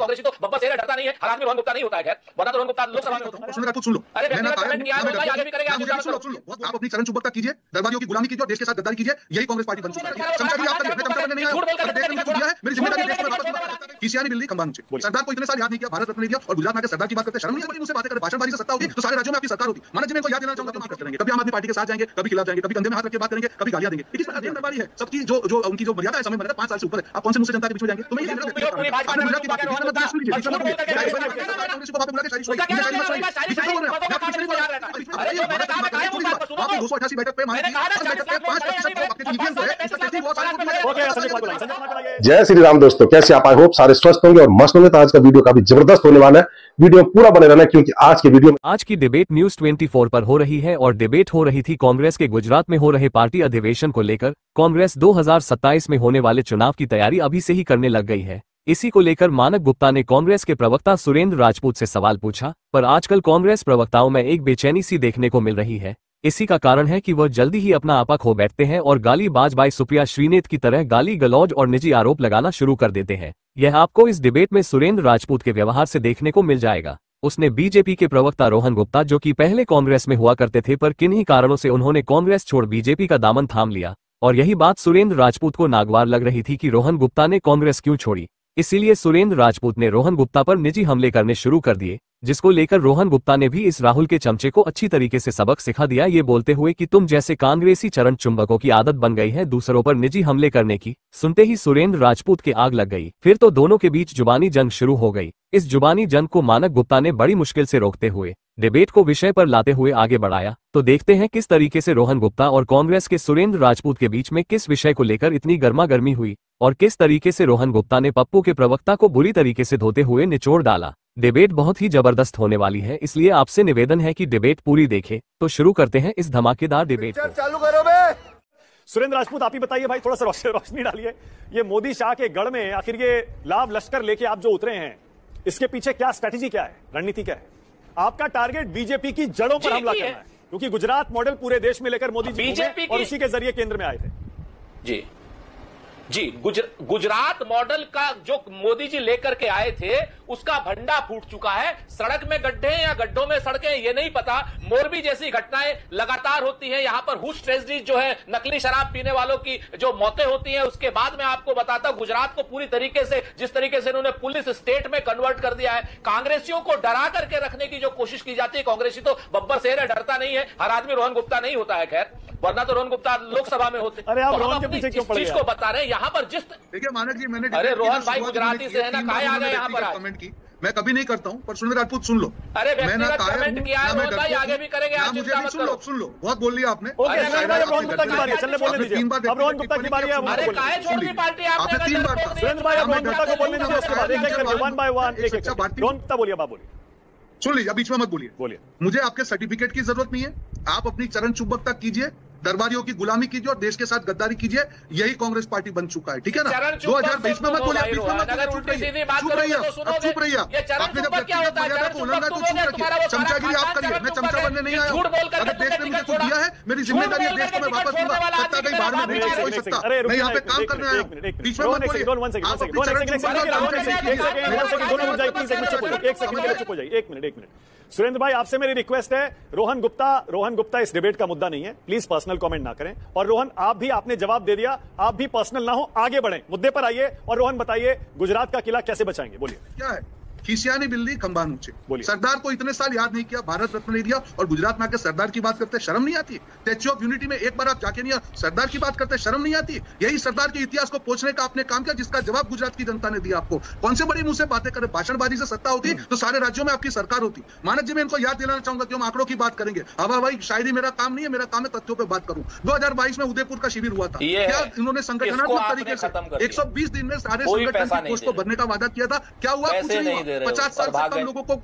कांग्रेसी तो बब्बर शेर डरता नहीं है, हर आदमी रोहन गुप्ता नहीं होता है। खैर वरना तो रोहन गुप्ता लोकसभा में होता है। सुन लो, अरे कमेंट किया है, आगे भी करेंगे। सुन लो, आप अपनी चरण चुंबकता कीजिए, दरबारियों की गुलामी कीजिए और देश के साथ गद्दारी कीजिए, यही कांग्रेस पार्टी बन चुका है। चमचा गिरी आप करिए, मैं चमचा बनने नहीं आया, देश ने मुझे दिया है, मेरी जिम्मेदारी देश में वापस खिसियानी बिल्ली खंबान नीचे। सरदार को इतने साल याद नहीं किया, भारत रत्न नहीं दिया और गुजरात में सरदार की बात करते शर्म नहीं आती? मुझसे बातें करें, भाषणबाजी से सत्ता होती तो सारे राज्यों में आपकी सरकार होती। माना जी मैं इनको याद दिलाना चाहूंगा तो करते रहेंगे, कभी आम आदमी पार्टी के साथ जाएंगे, कभी खिलाफ जाएंगे, कभी कंधे में हाथ रख के बात करेंगे, कभी गालियां देंगे। किस प्रकार की दरबारी है सबकी, जो उनकी जो मर्यादा है समय मर्यादा 5 साल से ऊपर है, आप कौन से मुंह से जनता के बीच में जाएंगे? तो मैं ये कांग्रेस की बात आपने 288 बैठक पे जय श्री राम दोस्तों, कैसे आप? आई होप सारे स्वस्थ होंगे और मस्त होंगे। तो आज का वीडियो काफी जबरदस्त होने वाला है, वीडियो पूरा बने रहना क्योंकि आज के वीडियो में आज की डिबेट न्यूज 24 पर हो रही है और डिबेट हो रही थी कांग्रेस के गुजरात में हो रहे पार्टी अधिवेशन को लेकर। कांग्रेस 2027 में होने वाले चुनाव की तैयारी अभी से ही करने लग गई है। इसी को लेकर मानक गुप्ता ने कांग्रेस के प्रवक्ता सुरेंद्र राजपूत से सवाल पूछा, पर आजकल कांग्रेस प्रवक्ताओं में एक बेचैनी सी देखने को मिल रही है। इसी का कारण है कि वह जल्दी ही अपना आपा खो बैठते हैं और गाली बाज बाई सुप्रिया श्रीनेत की तरह गाली गलौज और निजी आरोप लगाना शुरू कर देते हैं। यह आपको इस डिबेट में सुरेंद्र राजपूत के व्यवहार से देखने को मिल जाएगा। उसने बीजेपी के प्रवक्ता रोहन गुप्ता, जो कि पहले कांग्रेस में हुआ करते थे, पर किन्हीं कारणों से उन्होंने कांग्रेस छोड़ बीजेपी का दामन थाम लिया और यही बात सुरेंद्र राजपूत को नागवार लग रही थी कि रोहन गुप्ता ने कांग्रेस क्यों छोड़ी। इसीलिए सुरेंद्र राजपूत ने रोहन गुप्ता पर निजी हमले करने शुरू कर दिए, जिसको लेकर रोहन गुप्ता ने भी इस राहुल के चमचे को अच्छी तरीके से सबक सिखा दिया, ये बोलते हुए कि तुम जैसे कांग्रेसी चरण चुंबकों की आदत बन गई है दूसरों पर निजी हमले करने की। सुनते ही सुरेंद्र राजपूत के आग लग गई। फिर तो दोनों के बीच जुबानी जंग शुरू हो गई। इस जुबानी जंग को मानक गुप्ता ने बड़ी मुश्किल से रोकते हुए डिबेट को विषय पर लाते हुए आगे बढ़ाया। तो देखते हैं किस तरीके से रोहन गुप्ता और कांग्रेस के सुरेंद्र राजपूत के बीच में किस विषय को लेकर इतनी गर्मागर्मी हुई और किस तरीके से रोहन गुप्ता ने पप्पू के प्रवक्ता को बुरी तरीके से धोते हुए निचोड़ डाला। डिबेट बहुत ही जबरदस्त होने वाली है, इसलिए आपसे निवेदन है कि डिबेट पूरी देखें। तो शुरू करते हैं इस धमाकेदार डिबेट को। चालू करो बे। सुरेंद्र राजपूत, आप ही बताइए भाई, थोड़ा सा रोशनी डालिए। ये मोदी शाह के गढ़ में आखिर ये लाभ लश्कर लेके आप जो उतरे हैं, इसके पीछे क्या स्ट्रेटेजी, क्या है, रणनीति क्या है? आपका टारगेट बीजेपी की जड़ों पर हमला करना है, क्योंकि गुजरात मॉडल पूरे देश में लेकर मोदी जी घूमे और उसी के जरिए केंद्र में आए थे। जी गुजरात मॉडल का जो मोदी जी लेकर के आए थे उसका भंडा फूट चुका है। सड़क में गड्ढे या गड्ढों में सड़कें, ये नहीं पता। मोरबी जैसी घटनाएं लगातार होती हैं। यहां पर हुश ट्रेजेडीज जो है, नकली शराब पीने वालों की जो मौतें होती हैं। उसके बाद मैं आपको बताता हूं गुजरात को पूरी तरीके से, जिस तरीके से इन्होंने पुलिस स्टेट में कन्वर्ट कर दिया है। कांग्रेसियों को डरा करके रखने की जो कोशिश की जाती है, कांग्रेसी तो बब्बर शेर है, डरता नहीं है, हर आदमी रोहन गुप्ता नहीं होता है। खैर वरना तो रोहन गुप्ता लोकसभा में होते। अरे आप रोहन के पीछे क्यों पड़ गए? चीज को बता रहे हैं यहाँ पर जिस, देखिए मानक जी, मैंने अरे रोहन भाई गुजराती से है ना, काहे आ गए यहाँ पर? कमेंट की मैं कभी नहीं करता हूं, पर सुरेंद्र राजपूत सुन लो। अरे व्यक्तिगत कमेंट किया है रोहन भाई, आगे भी करेंगे आप, चिंता मत करो। सुन लो, बहुत बोल लिया आपने। रोहन गुप्ता की बारी है, चलने बोलने दीजिए। अब रोहन गुप्ता की बारी है। अरे काहे छोड़ दी पार्टी आपने? 3 बार सुरेंद्र भाई, रोहन गुप्ता को बोलने दीजिए, उसके बाद एक वन बाय वन एक रोहन गुप्ता बोलिए, बात बोलिए। सुन लीजिए, बीच में मत बोलिए। मुझे आपके सर्टिफिकेट की जरूरत नहीं है। आप अपनी चरण चुंबकता कीजिए, दरबारियों की गुलामी कीजिए और देश के साथ गद्दारी कीजिए, यही कांग्रेस पार्टी बन चुका है। ठीक है ना? 2020 में मत बोलिए, बीच में मत बोलिए, चुप रहिए। आपने जब मर्यादा को उल्लंघना तो चुप रखिए। चमचागिरी आप करिए, मैं चमचा बनने नहीं आया हूं। अगर देश ने मुझे कुछ दिया है, मेरी जिम्मेदारी है, देश को मैं वापस दूंगा। सत्ता कहीं बाहर में नहीं हो सकता, मैं यहाँ पे काम करने आया हूँ। बीच में मत बोलिए। आप अपनी चरण चुंबकता, एक मिनट। सुरेंद्र भाई, आपसे मेरी रिक्वेस्ट है, रोहन गुप्ता इस डिबेट का मुद्दा नहीं है, प्लीज पर्सनल कमेंट ना करें। और रोहन, आपने जवाब दे दिया, आप भी पर्सनल ना हो, आगे बढ़ें, मुद्दे पर आइए। और रोहन बताइए, गुजरात का किला कैसे बचाएंगे? बोलिए। क्या है? खिसियानी बिल्ली खंबान ऊंचे। सरदार को इतने साल याद नहीं किया, भारत रत्न नहीं दिया और गुजरात में आकर सरदार की बात करते शर्म नहीं आती? स्टैच्यू ऑफ यूनिटी में एक बार आप जाके नहीं सरदार की बात करते शर्म नहीं आती? यही सरदार के इतिहास को पोंछने का आपने काम किया, जिसका जवाब गुजरात की जनता ने दिया आपको। कौन से बड़ी मुंह से बातें करें? भाषणबाजी से सत्ता होती तो सारे राज्यों में आपकी सरकार होती। मानक जी, मैं इनको याद दिलाना चाहूंगा कि हम आंकड़ों की बात करेंगे। अब भाई शायरी मेरा काम नहीं है, मेरा काम है तथ्यों पर बात करूं। 2022 में उदयपुर का शिविर हुआ था। क्या इन्होंने संगठनात्मक तरीके से 120 दिन में सारे संगठन की पोस्ट को भरने का वादा किया था? क्या हुआ? कुछ नहीं हुआ। 50 साल से कम लोगों को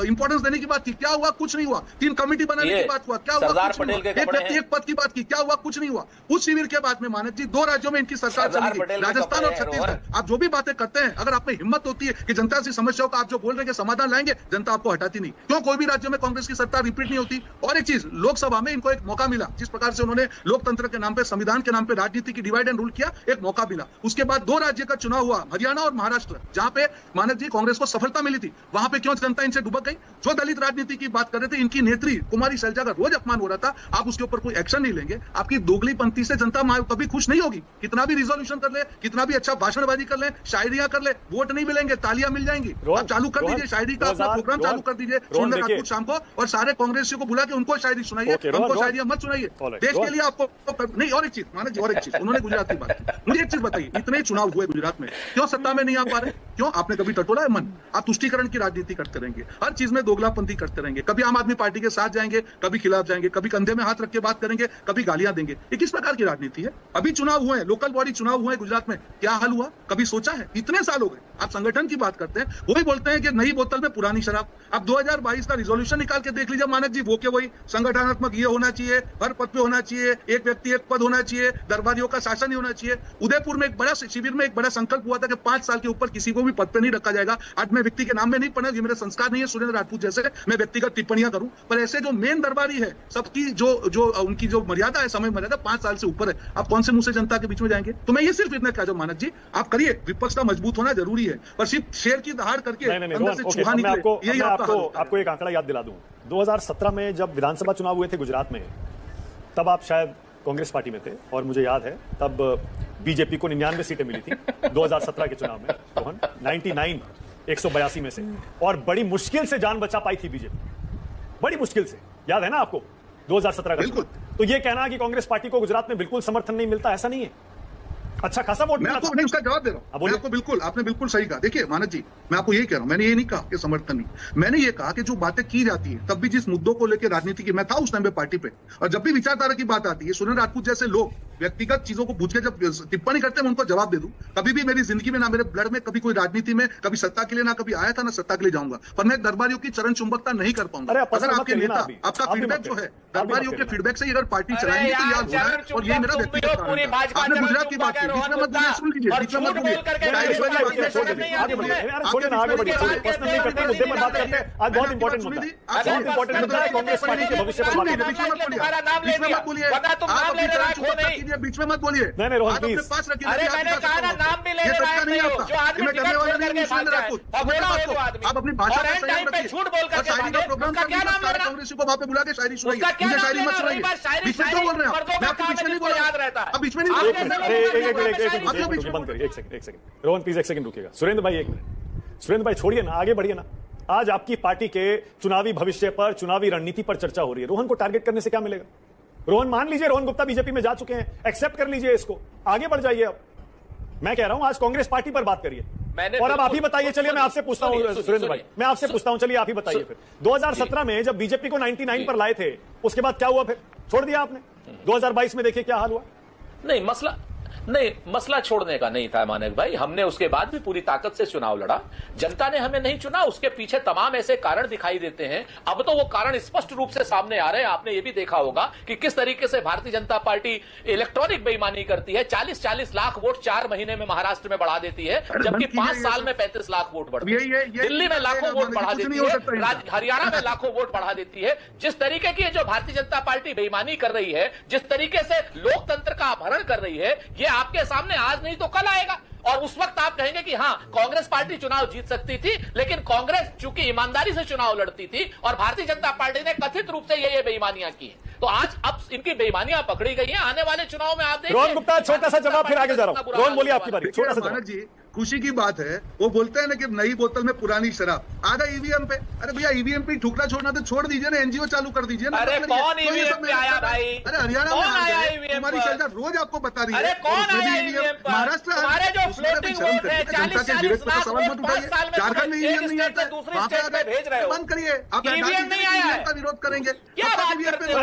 इंपॉर्टेंस देने की बात की, क्या हुआ? कुछ नहीं हुआ। 3 कमेटी बनाने की बात हुआ, क्या हुआ? कुछ नहीं हुआ। एक व्यक्ति एक पद की बात की, क्या हुआ? कुछ नहीं हुआ। उस शिविर के बाद में मानक जी 2 राज्यों में इनकी सरकार चली गई, राजस्थान और छत्तीसगढ़। आप जो भी बातें करते हैं, अगर आप में हिम्मत होती है कि जनता की समस्याओं का आप जो बोल रहे हैं समाधान लाएंगे, जनता आपको हटाती नहीं। क्यों कोई भी राज्य में कांग्रेस की सरकार रिपीट नहीं होती? और एक चीज, लोकसभा में इनको एक मौका मिला, जिस प्रकार से उन्होंने लोकतंत्र के नाम पे, संविधान के नाम पे राजनीति की डिवाइड एंड रूल किया, एक मौका मिला। उसके बाद 2 राज्य का चुनाव हुआ, हरियाणा और महाराष्ट्र, जहां पे मानक जी कांग्रेस को सफलता मिली थी। वहां पे क्यों जनता इनसे डुबक गई? जो दलित राजनीति की बात कर रहे थे, इनकी नेत्री कुमारी शैलजा का रोज अपमान हो रहा था, आप उसके ऊपर कोई एक्शन नहीं लेंगे। आपकी दोगलीपंथी से जनता कभी खुश नहीं होगी। कितना भी रिजोल्यूशन कर ले, कितना भी अच्छा भाषणबाजी कर ले, शायरियां कर ले, वोट नहीं मिलेंगे, तालियां मिल जाएंगी। आप चालू कर दीजिए शायरी का अपना प्रोग्राम, चालू कर दीजिए सुंदर राजपूत शाम को, और सारे कांग्रेसियों को बुला के उनको शायरी सुनाइए, हमको शायरियां मत सुनाइए। देश के लिए आपको नहीं। और एक चीज मानक जी, और एक चीज, उन्होंने गुजरात की बात की, मुझे एक चीज बताइए, इतने चुनाव हुए गुजरात में, क्यों सत्ता में नहीं आ पा रहे? क्यों? आपने कभी टटोला है मन? आप तुष्टीकरण की राजनीति करते रहेंगे, हर चीज में दोगलापंथी करते रहेंगे, कभी आम आदमी पार्टी के साथ जाएंगे, कभी खिलाफ जाएंगे, कभी कंधे में हाथ रख के बात करेंगे, कभी गालियां देंगे। ये किस प्रकार की राजनीति है? अभी चुनाव हुए, लोकल बॉडी चुनाव हुए गुजरात में, क्या हाल हुआ? कभी सोचा है? इतने साल हो गए, आप संगठन की बात करते हैं, वही बोलते हैं कि नई बोतल में पुरानी शराब। अब 2022 का रिजोल्यूशन निकाल के देख लीजिए मानक जी, वो के वही संगठनात्मक ये होना चाहिए, हर पद पे होना चाहिए, एक व्यक्ति एक पद होना चाहिए, दरबारियों का शासन ही होना चाहिए। उदयपुर में एक बड़ा शिविर में एक बड़ा संकल्प हुआ था कि 5 साल के ऊपर किसी को भी पद पे नहीं रखा जाएगा। आज मैं व्यक्ति के नाम में नहीं पढ़ा, ये मेरे संस्कार नहीं है सुरेंद्र राजपूत जैसे मैं व्यक्तिगत टिप्पणियां करूं, पर ऐसे जो मेन दरबारी है, सबकी जो उनकी जो मर्यादा है, समय मर्यादा 5 साल से ऊपर है, आप कौन से मुंह से जनता के बीच में जाएंगे? तो मैं ये सिर्फ इतना कह दूं मानक जी, आप करिए, विपक्ष का मजबूत होना जरूरी है, पर सिर्फ शेर की दहाड़ करके अंदर से चूहा निकले, यही आपको एक आंकड़ा याद दिला दूं। 2017 में जब विधानसभा चुनाव हुए थे गुजरात में, तब आप शायद कांग्रेस पार्टी में थे, और मुझे याद है तब बीजेपी को 99 सीटें मिली थी 2017 के चुनाव में, रोहन 99 182 में से, और बड़ी मुश्किल से जान बचा पाई थी बीजेपी, बड़ी मुश्किल से। याद है ना आपको 2017 का? तो ये कहना कि कांग्रेस पार्टी को गुजरात में बिल्कुल समर्थन नहीं मिलता, ऐसा नहीं है। अच्छा खासा वोट, मैं आपको नहीं उसका जवाब दे रहा हूं, मैं आपको बिल्कुल, आपने बिल्कुल सही कहा। देखिए मानक जी, मैं आपको यही कह रहा हूं, मैंने ये नहीं कहा कि समर्थन नहीं, मैंने ये कहा कि जो बातें की जाती है, तब भी जिस मुद्दों को लेकर राजनीति की, मैं था उस टाइम पे पार्टी पे, और जब भी विचारधारा की बात आती है, सुरेंद्र राजपूत जैसे लोग व्यक्तिगत चीजों को पूछ के जब टिप्पणी करते हैं, मैं उनको जवाब दे दूं। कभी भी मेरी जिंदगी में, ना मेरे ब्लड में कभी कोई राजनीति में कभी सत्ता के लिए ना कभी आया था, ना सत्ता के लिए जाऊंगा, पर मैं दरबारियों की चरण चुंबकता नहीं कर पाऊंगा। अगर आपके नेता, आपका फीडबैक जो है दरबारियों के फीडबैक से अगर पार्टी चलाएंगे तो याद हो रहा है, और ये मेरा व्यक्तिगत कारण है। आपने गुजरात की बात की, बीच में मत बोलिए, सुन लीजिए, बीच में मत बोलिए, आगे बढ़िए, पर्सनल नहीं करते, मुद्दे पर बात करते हैं। आज बहुत इंपॉर्टेंट मुद्दा है, बहुत इंपॉर्टेंट मुद्दा है, कांग्रेस पार्टी के भविष्य पर बात करते हैं। बीच में मत बोलिए, बीच में मत बोलिए। नहीं रोहन प्लीज, अरे मैंने कहा ना, नाम भी ले रहा है जो आदमी टिकट छोड़ करके भाग जाए, और बोला हो जो आदमी, आप अपनी भाषा और एंड टाइम पे झूठ बोल करके भागे, उसका क्या नाम लेना? कांग्रेसी को वहां पे बुला के शायरी सुनाइए, उसका क्या नाम लेना? शायरी बीच में क्यों बोल रहे हैं? मैं आपको बीच में नहीं बोल रहा, याद रहता है, अब बीच में नहीं, बंद करिए, एक सेकंड रोहन प्लीज, एक सेकंड रुकिएगा। सुरेंद्र भाई एक मिनट, सुरेंद्र भाई छोड़िए ना, आगे बढ़िए ना। आज आपकी पार्टी के चुनावी भविष्य पर, चुनावी रणनीति पर चर्चा हो रही है, रोहन को टारगेट करने से क्या मिलेगा? रोहन मान लीजिए रोहन गुप्ता बीजेपी में जा चुके हैं, एक्सेप्ट कर लीजिए इसको, आगे बढ़ जाइए। अब मैं कह रहा हूं आज कांग्रेस पार्टी पर बात करिए, और अब आप ही बताइए। चलिए मैं आपसे पूछता हूं सुरेंद्र भाई, मैं आपसे पूछता हूं, चलिए आप ही बताइए फिर। 2017 में जब बीजेपी को 99 पर लाए थे, उसके बाद क्या हुआ? फिर छोड़ दिया आपने। 2022 में देखिए क्या हाल हुआ। नहीं, मसला छोड़ने का नहीं था मानक भाई, हमने उसके बाद भी पूरी ताकत से चुनाव लड़ा। जनता ने हमें नहीं चुना, उसके पीछे तमाम ऐसे कारण दिखाई देते हैं। अब तो वो कारण स्पष्ट रूप से सामने आ रहे हैं। आपने ये भी देखा होगा कि किस तरीके से भारतीय जनता पार्टी इलेक्ट्रॉनिक बेईमानी करती है। 40-40 लाख वोट 4 महीने में महाराष्ट्र में बढ़ा देती है, जबकि 5 साल में 35 लाख वोट बढ़ती है। दिल्ली में लाखों वोट बढ़ा देती है, हरियाणा में लाखों वोट बढ़ा देती है। जिस तरीके की जो भारतीय जनता पार्टी बेईमानी कर रही है, जिस तरीके से लोकतंत्र का अपहरण कर रही है, ये आपके सामने आज नहीं तो कल आएगा। और उस वक्त आप कहेंगे कि हां, कांग्रेस पार्टी चुनाव जीत सकती थी, लेकिन कांग्रेस चूंकि ईमानदारी से चुनाव लड़ती थी और भारतीय जनता पार्टी ने कथित रूप से ये बेईमानियां की हैं, तो आज अब इनकी बेईमानियां पकड़ी गई हैं। आने वाले चुनाव में आप देखिए। रोहन गुप्ता छोटा सा जवाब, फिर आगे जा रहा हूं। रोहन बोलिए, आपकी बारी। छोटा सा जवाब जी, खुशी की बात है, वो बोलते हैं ना कि नई बोतल में पुरानी शराब। आधा ईवीएम पे, अरे भैया ईवीएम पे ठुकरा छोड़ना तो छोड़ दीजिए ना, एनजीओ चालू कर दीजिए ना। अरे कौन ईवीएम पे आया भाई? अरे हरियाणा में हमारी सरकार रोज आपको बता रही है। अरे कौन आया ईवीएम पर? महाराष्ट्र हमारे जो फ्लोटिंग वोट है 40-40 लाख वोट 5 साल में झारखंड में ईवीएम नहीं आता, दूसरे स्टेट में भेज रहे हो। बंद करिए, आप ईवीएम नहीं आया है का विरोध करेंगे। क्या बात करते हो?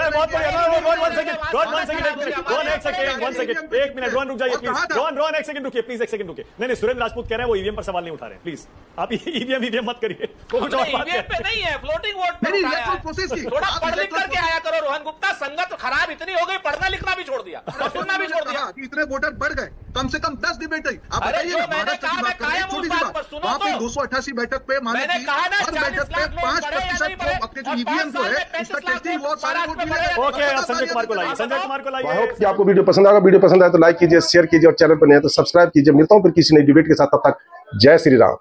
एक मिनट रोहन रुक जाइए प्लीज। रोहन एक सेकंड रुकिए प्लीज, एक सेकंड रुकिए। नहीं सुरेंद्र राजपूत कह रहे हैं वो ईवीएम पर सवाल नहीं उठा रहे हैं। प्लीज आप ईवीएम मत करिए, वो कुछ और बात ईवीएम पे नहीं है, फ्लोटिंग वोट पे इलेक्ट्रल प्रोसेस की थोड़ा पढ़ लिख करके आया करो। रोहन गुप्ता, संगत खराब इतनी हो गई, पढ़ना लिखना भी छोड़ दिया और सुनना भी छोड़ दिया। इतने वोटर बढ़ गए, कम से कम 10 डिबेट हुई। आप बताइए, महाराष्ट्र की बात करें, छोटी सी बात, वहां पे 288 बैठक पे माने की हर बैठक पे 5% आपके जो ईवीएम जो है उसका टेस्टिंग हुआ, सारे वोट मिले। ओके, अब संजय कुमार को लाइए, संजय कुमार को लाइए। आई होप कि आपको वीडियो पसंद आएगा। वीडियो पसंद आए तो लाइक कीजिए, शेयर कीजिए और चैनल पर नए हैं तो सब्सक्राइब कीजिए। मिलता हूं फिर किसी नई डिबेट के साथ, तब तक जय श्री राम।